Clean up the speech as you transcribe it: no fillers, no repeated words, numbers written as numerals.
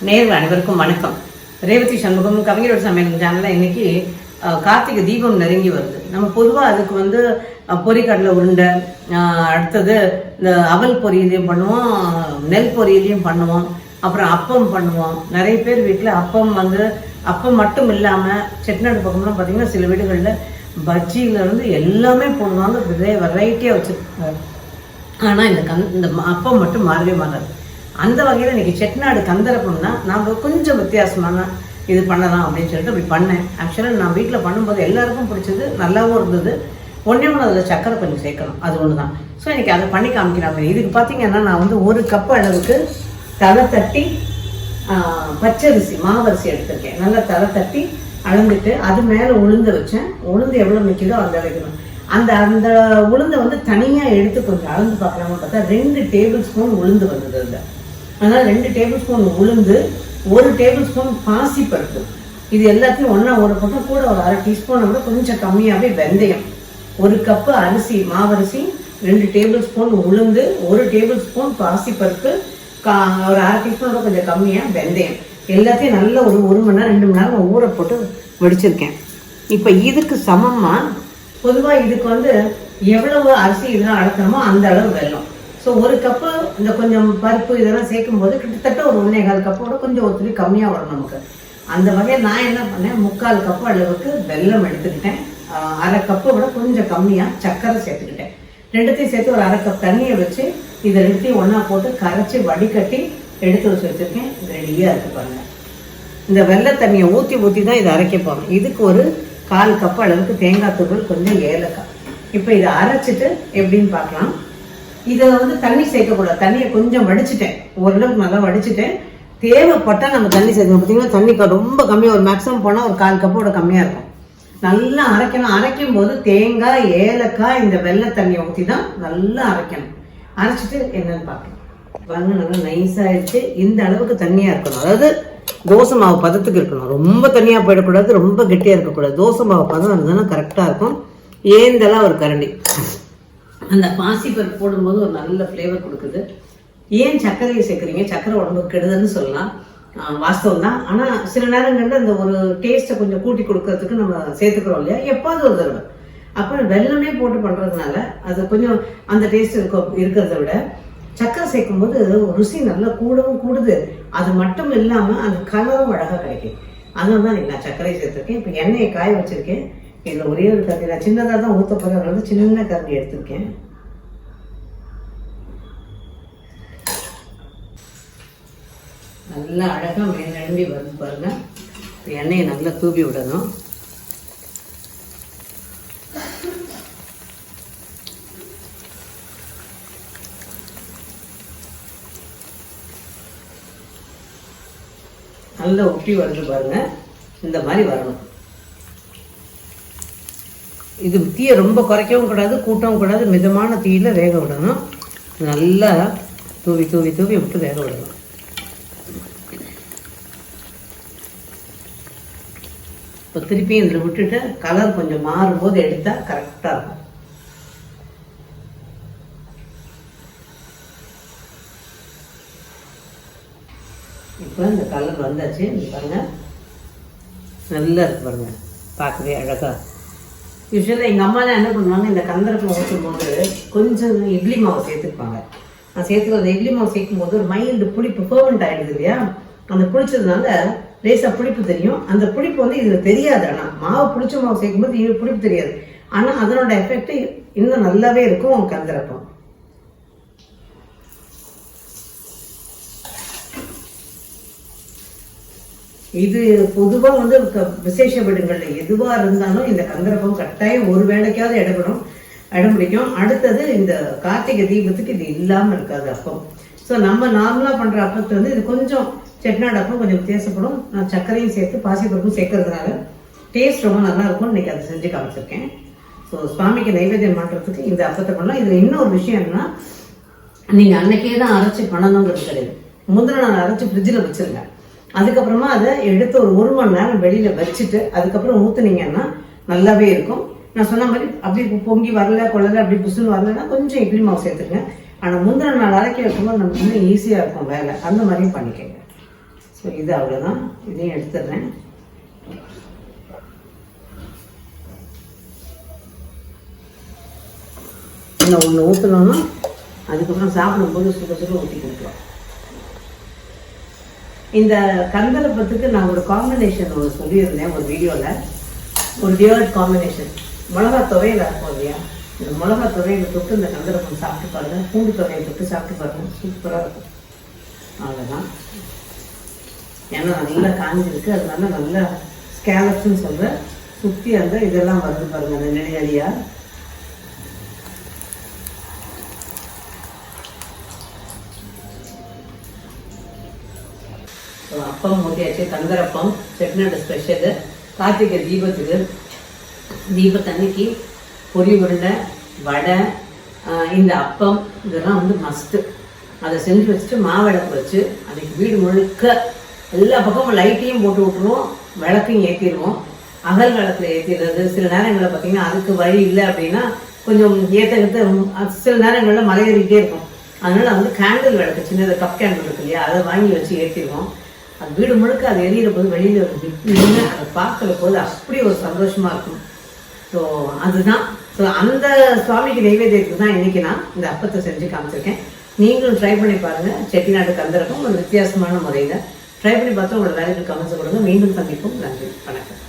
நேயர்கள் அனைவருக்கும் வணக்கம். ரேவதி சண்முகம் கவிஞரோட சமையல் சேனல்ல இன்னைக்கு கார்த்திகை தீபம் நெருங்கி வருது. நம்ம பொதுவாக அதுக்கு பொரிக்கடலை உருண்டை, அடுத்தது இந்த அவல் பொரியலையும் பண்ணுவோம், நெல் பொரியலையும் பண்ணுவோம், அப்புறம் அப்பம் பண்ணுவோம். நிறைய பேர் வீட்டில் அப்பம் மட்டும் இல்லாமல் செட்டிநாடு பக்கம்லாம் பார்த்தீங்கன்னா சில வீடுகளில் பஜ்ஜியிலேருந்து எல்லாமே போடுவாங்க, வெரைட்டியாக வச்சுருப்பாங்க. ஆனால் இந்த அப்பம் மட்டும் மாறவே மாறாது. அந்த வகையில் இன்றைக்கி செட்டிநாடு கந்தரப்பம்னா நாம் கொஞ்சம் வித்தியாசமான இது பண்ணலாம் அப்படின்னு சொல்லிட்டு அப்படி பண்ணேன். ஆக்சுவலாக நான் வீட்டில் பண்ணும்போது எல்லாருக்கும் பிடிச்சது, நல்லாவும் இருந்தது. ஒன்றே அதில் சக்கரை கொஞ்சம் சேர்க்கணும், அது ஒன்று தான். ஸோ இன்றைக்கி அதை பண்ணி காமிக்கிறேன். இதுக்கு பார்த்தீங்கன்னா நான் 1 கப் அளவுக்கு தலை தட்டி பச்சரிசி மாவரிசி எடுத்திருக்கேன். நல்லா தலை தட்டி அளந்துட்டு அது மேலே உளுந்து வச்சேன். உளுந்து எவ்வளோ நிற்கிதோ அந்த வைக்கணும். அந்த உளுந்தை தனியாக எடுத்து கொஞ்சம் அளந்து பார்க்கலாமா பார்த்தா 2 டேபிள் ஸ்பூன் உளுந்து வந்தது அதில். அதனால் 2 டேபிள் ஸ்பூன் உளுந்து, 1 டேபிள் ஸ்பூன் பாசிப்பருப்பு, இது எல்லாத்தையும் ஒன்றா ஊற போட்டு கூட ஒரு 1/2 டீஸ்பூனை விட கொஞ்சம் கம்மியாகவே வெந்தயம், 1 கப்பு அரிசி மாவரிசி, 2 டேபிள் ஸ்பூன் உளுந்து, 1 டேபிள் ஸ்பூன் பாசிப்பருப்பு, ஒரு 1/2 டீஸ்பூனோட கொஞ்சம் கம்மியாக வெந்தயம், எல்லாத்தையும் நல்லா ஒரு 1 மணி நேரம் 2 மணி நேரம் ஊற போட்டு வடிச்சிருக்கேன். இப்போ இதுக்கு சமமாக பொதுவாக இதுக்கு எவ்வளவு அரிசி இதெல்லாம் அளக்கணுமோ அந்த அளவு வெல்லம். ஸோ 1 கப்பு இந்த கொஞ்சம் பருப்பு இதெல்லாம் சேர்க்கும் போது கிட்டத்தட்ட ஒரு 1.25 கப்போட கொஞ்சம் ஒரு துளி கம்மியாக வரும் நமக்கு. அந்த வகையில் நான் என்ன பண்ணேன், 3/4 கப்பு அளவுக்கு வெல்லம் எடுத்துக்கிட்டேன். 1/2 கப்பை விட கொஞ்சம் கம்மியாக சர்க்கரை சேர்த்துக்கிட்டேன். ரெண்டுத்தையும் சேர்த்து ஒரு 1/2 கப் தண்ணியை வச்சு இதை ரெண்டுத்தையும் ஒன்றா போட்டு கரைச்சி வடிகட்டி எடுத்து வச்சுருக்கேன். இது ரெடியாக இருக்கு பாருங்க. இந்த வெள்ளை தண்ணியை ஊற்றி தான் இதை அரைக்க போகிறோம். இதுக்கு ஒரு 1/4 கப்பு அளவுக்கு தேங்காய் தூள், கொஞ்சம் ஏலக்காய். இப்போ இதை அரைச்சிட்டு எப்படின்னு பார்க்கலாம். இதை தண்ணி சேர்க்கக்கூடாது. தண்ணியை கொஞ்சம் வடிச்சிட்டேன், ஓரளவுக்கு நல்லா வடிச்சிட்டேன். தேவைப்பட்டால் நம்ம தண்ணி சேர்க்கணும். பார்த்தீங்கன்னா தண்ணி ரொம்ப கம்மியாக, ஒரு மேக்ஸிமம் போனால் ஒரு 1/4 கப்போட கம்மியாக இருக்கும். நல்லா அரைக்கணும். அரைக்கும் போது தேங்காய், ஏலக்காய், இந்த வெள்ளை தண்ணியை ஊற்றி தான் நல்லா அரைக்கணும். அரைச்சிட்டு என்னன்னு பார்க்கலாம். பாருங்க, நல்லா நைஸாகிடுச்சு. இந்த அளவுக்கு தண்ணியாக இருக்கணும். அதாவது தோசை மாவு பதத்துக்கு இருக்கணும். ரொம்ப தண்ணியாக போயிடக்கூடாது, ரொம்ப கெட்டியாக இருக்கக்கூடாது. தோசை மாவு பதம் இருந்ததுன்னா கரெக்டாக இருக்கும். ஏந்தெல்லாம் ஒரு கரண்டி. அந்த பாசிப்பருப்பு போடும்போது ஒரு நல்ல ஃப்ளேவர் கொடுக்குது. ஏன் சர்க்கரையை சேர்க்குறீங்க? சர்க்கரை உடம்புக்கு கெடுதல்னு சொல்லலாம், வாஸ்தவம் தான். ஆனால் சில நேரங்களில் அந்த ஒரு டேஸ்ட்டை கொஞ்சம் கூட்டி கொடுக்கறதுக்கு நம்ம சேர்த்துக்கிறோம் இல்லையா, எப்பாவது ஒரு தடவை. அப்போ வெல்லமே போட்டு பண்ணுறதுனால அது கொஞ்சம் அந்த டேஸ்ட் இருக்கிறத விட சர்க்கரை சேர்க்கும் போது ருசி நல்லா கூடுது. அது மட்டும் இல்லாமல் அந்த கலரும் அழகாக கிடைக்கும். அதனால தான் நான் சர்க்கரை சேர்த்துருக்கேன். இப்போ எண்ணெயை காய வச்சிருக்கேன். இதில் ஒரே ஒரு கரண்டி, நான் சின்னதாக தான் ஊற்ற போகிறேன், சின்ன கரண்டி எடுத்திருக்கேன். நல்லா அழகாக மேலண்டி வந்து பாருங்க. எண்ணெயை நல்லா தூவி விடணும். நல்லா ஒட்டி வருது பாருங்க. இந்த மாதிரி வரணும். இது தீயை ரொம்ப குறைக்கவும் கூடாது, கூட்டவும் கூடாது. மிதமான தீயில வேக விடணும். நல்லா தூவி விட்டு வேக விடணும். இப்போ திருப்பி இதில் விட்டுட்டு கலர் கொஞ்சம் மாறும்போது எடுத்தா கரெக்டாக இருக்கும். இப்போ இந்த கலர் வந்தாச்சு. பாருங்க, நல்லா இருக்கு பாருங்க, பார்க்கவே அழகாக. யூஸ்வலாக எங்கள் அம்மாலாம் என்ன பண்ணுவாங்க, இந்த கந்தரப்பம் ஊற்றும் போது கொஞ்சம் இட்லி மாவு சேர்த்துருப்பாங்க. நான் சேர்த்துக்கிற இட்லி மாவு சேர்க்கும் போது ஒரு மைல்டு புளிப்பு ஃபர்மெண்ட் ஆகிடுது இல்லையா, அந்த புளிச்சதுனால லேசாக புளிப்பு தெரியும். அந்த புளிப்பு இதில் தெரியாது. ஆனால் மாவு புளிச்ச மாவு சேர்க்கும்போது இது புளிப்பு தெரியாது. ஆனால் அதனோட எஃபெக்ட் இன்னும் நல்லாவே இருக்கும் கந்தரப்பம். இது பொதுவாக விசேஷ வீடுகளில் எதுவாக இருந்தாலும் இந்த கந்தரப்பம் கட்டாயம் ஒரு வேளைக்காவது இடம் பிடிக்கும். அடுத்தது இந்த கார்த்திகை தீபத்துக்கு இது இல்லாமல் இருக்காது அப்பம். ஸோ நம்ம நார்மலாக பண்ணுற அப்பத்தை இது கொஞ்சம் செட்டிநாடு அப்பம் கொஞ்சம் வித்தியாசப்படும். நான் சர்க்கரையும் சேர்த்து பாசிப்பருப்பும் சேர்க்கறதுனால டேஸ்ட் ரொம்ப நல்லா இருக்கும். இன்னைக்கு அதை செஞ்சு காமிச்சிருக்கேன். ஸோ சுவாமிக்கு நைவேத்தியம் பண்ணுறதுக்கு இந்த அப்பத்தை பண்ணலாம். இதில் இன்னொரு விஷயம் என்னன்னா, நீங்கள் அன்னைக்கே தான் அரைச்சி பண்ணணுங்கிறது கிடையாது. முந்தின நாள் அரைச்சி ஃப்ரிட்ஜில் வச்சுருங்க. அதுக்கப்புறமா அதை எடுத்து ஒரு 1 மணி நேரம் வெளியில் வச்சுட்டு அதுக்கப்புறம் ஊற்றுனீங்கன்னா நல்லாவே இருக்கும். நான் சொன்ன மாதிரி அப்படி பொங்கி வரல கொள்ளலை அப்படி புசுன்னு வரலன்னா கொஞ்சம் இட்லி மாவு சேர்த்துருங்க. ஆனால் முந்தின நாள் அரைக்க வைக்கும்போது நமக்கு இன்னும் ஈஸியாக இருக்கும் வேலை. அந்த மாதிரியும் பண்ணிக்கங்க. ஸோ ஸோ இது அவ்வளோதான், இதையும் எடுத்துடுறேன். இன்னும் ஒன்று ஊற்றணும்னா அதுக்கப்புறம் சாப்பிடும்போது சுட சுட ஊற்றி கொடுக்கலாம். இந்த கந்தரப்பத்துக்கு நான் ஒரு காம்பினேஷன் ஒன்று சொல்லியிருந்தேன் ஒரு வீடியோவில், ஒரு டியர்ட் காம்பினேஷன். மிளகா துவையல் இருக்கும் இல்லையா, இந்த மிளகா துவையலை தொட்டு இந்த கந்தரப்பம் சாப்பிட்டு பாருங்கள், பூண்டு துவையல் தொட்டு சாப்பிட்டு பாருங்கள், சூப்பராக இருக்கும். அவ்வளோதான். ஏன்னா நல்லா காஞ்சிருக்கு, அதனால நல்லா ஸ்கேலப்ஸ்ன்னு சொல்கிற சுற்றி அந்த இதெல்லாம் வருது பாருங்கள், அந்த நெடியாக. அப்பம் ஊற்றியாச்சு. கந்தரப்பம் செட்டிநாடு ஸ்பெஷலு. கார்த்திகை தீபத்துக்கு, தீபத்தன்னைக்கு பொரி உருண்டை, வடை, இந்த அப்பம் இதெல்லாம் வந்து மஸ்ட்டு. அதை செஞ்சு வச்சுட்டு மாவிளக்கு வச்சு அன்றைக்கி வீடு முழுக்க எல்லா பக்கமும் லைட்டையும் போட்டு விட்டுருவோம், விளக்கையும் ஏற்றிடுவோம். அகல் விளக்கில் ஏற்றிடுறது. சில நேரங்களில் பார்த்திங்கன்னா அதுக்கு வழி இல்லை அப்படின்னா கொஞ்சம் ஏற்றது, சில நேரங்களில் மலையேறிக்கிட்டே இருக்கும். அதனால் வந்து கேண்டில் விளக்கு, சின்னது கப் கேண்டில் இருக்கு இல்லையா, அதை வாங்கி வச்சு ஏற்றிடுவோம். அது வீடு முழுக்க அது எரியிற போது வெளியில் நின்று அதை பார்க்குற போது அப்படி ஒரு சந்தோஷமாக இருக்கும். ஸோ அதுதான். ஸோ அந்த சுவாமிக்கு நைவேத்தியத்துக்கு தான் இன்றைக்கி நான் இந்த அப்பத்தை செஞ்சு காமிச்சிருக்கேன். நீங்களும் ட்ரை பண்ணி பாருங்கள். செட்டிநாடு கந்தரப்பம் ஒரு வித்தியாசமான முறையில் ட்ரை பண்ணி பார்த்து உங்களோட வேலைக்கு கமெண்ட்ஸ் கொடுங்க. மீண்டும் சந்திப்போம். நன்றி, வணக்கம்.